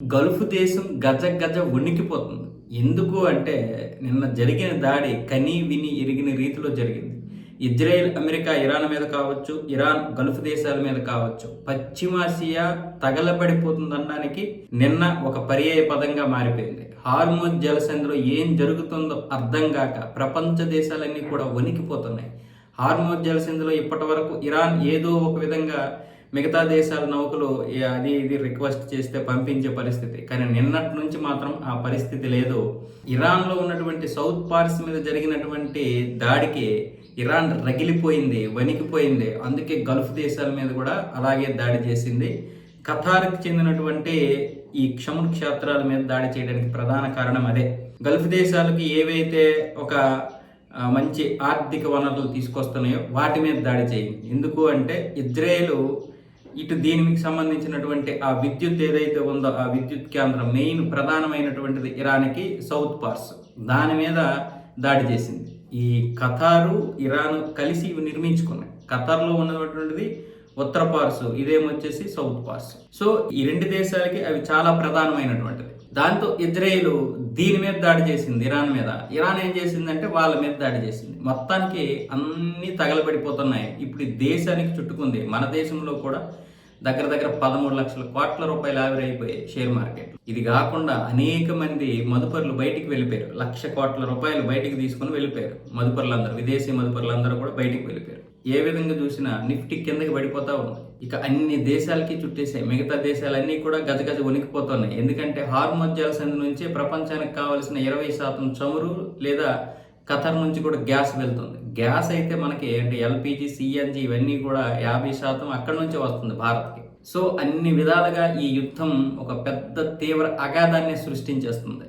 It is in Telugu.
గల్ఫ్ దేశం గజ గజ వణికిపోతుంది. ఎందుకు అంటే నిన్న జరిగిన దాడి కని విని ఎరిగిన రీతిలో జరిగింది. ఇజ్రాయెల్, అమెరికా, ఇరాన్ మీద కావచ్చు, ఇరాన్ గల్ఫ్ దేశాల మీద కావచ్చు, పశ్చిమాసియా తగలబడిపోతుందనడానికి నిన్న ఒక పర్యాయ పదంగా మారిపోయింది. హార్మోజ్ జలసంధిలో ఏం జరుగుతుందో అర్థం కాక ప్రపంచ దేశాలన్నీ కూడా వణికిపోతున్నాయి. హార్మోజ్ జలసంధిలో ఇప్పటి వరకు ఇరాన్ ఏదో ఒక విధంగా మిగతా దేశాల నౌకలు అది ఇది రిక్వెస్ట్ చేస్తే పంపించే పరిస్థితి, కానీ నిన్నటి నుంచి మాత్రం ఆ పరిస్థితి లేదు. ఇరాన్లో ఉన్నటువంటి సౌత్ పార్స్ మీద జరిగినటువంటి దాడికి ఇరాన్ రగిలిపోయింది, వణికిపోయింది. అందుకే గల్ఫ్ దేశాల మీద కూడా అలాగే దాడి చేసింది. ఖతార్కి చెందినటువంటి ఈ క్షముర్ క్షేత్రాల మీద దాడి చేయడానికి ప్రధాన కారణం అదే. గల్ఫ్ దేశాలకి ఏవైతే ఒక మంచి ఆర్థిక వనరులు తీసుకొస్తున్నాయో వాటి మీద దాడి చేయండి. ఎందుకు అంటే ఇజ్రాయేల్ ఇటు దీనికి సంబంధించినటువంటి ఆ విద్యుత్ ఏదైతే ఉందో ఆ విద్యుత్ కేంద్రం మెయిన్ ప్రధానమైనటువంటిది ఇరాన్కి సౌత్ పార్స్, దాని మీద దాడి చేసింది. ఈ ఖతారు ఇరాన్ కలిసి ఇవి నిర్మించుకున్నాయి. ఖతార్లో ఉన్నటువంటిది ఉత్తర పార్సు, ఇదేమొచ్చేసి సౌత్ పార్స్. సో ఈ రెండు దేశాలకి అవి చాలా ప్రధానమైనటువంటిది. దాంతో ఇజ్రాయేల్ దీని మీద దాడి చేసింది, ఇరాన్ మీద. ఇరాన్ ఏం చేసిందంటే వాళ్ళ మీద దాడి చేసింది. మొత్తానికి అన్నీ తగలబడిపోతున్నాయి. ఇప్పుడు ఈ దేశానికి చుట్టుకుంది. మన దేశంలో కూడా దగ్గర 13 లక్షల కోట్ల రూపాయలు ఆవిరైపోయాయి షేర్ మార్కెట్. ఇది కాకుండా అనేక మంది మదుపరులు బయటికి వెళ్ళిపోయారు. 1,00,000 కోట్ల రూపాయలు బయటికి తీసుకుని వెళ్ళిపోయారు మదుపరులందరూ, విదేశీ మదుపరులందరూ కూడా బయటికి వెళ్ళిపోయారు. ఏ విధంగా చూసినా నిఫ్టీ కిందకి పడిపోతా ఉంది. ఇక అన్ని దేశాలకి చుట్టేసాయి. మిగతా దేశాలన్నీ కూడా గజగజ వణికిపోతున్నాయి. ఎందుకంటే హార్మోజ్ జలసంధి నుంచే ప్రపంచానికి కావాల్సిన 20% చమురు లేదా ఖతర్ నుంచి కూడా గ్యాస్ వెళ్తుంది. గ్యాస్ అయితే మనకి అంటే ఎల్పిజి, సిఎన్జి ఇవన్నీ కూడా 50% అక్కడి నుంచే వస్తుంది భారత్కి. సో అన్ని విధాలుగా ఈ యుద్ధం ఒక పెద్ద తీవ్ర అగాధాన్ని సృష్టించేస్తుంది.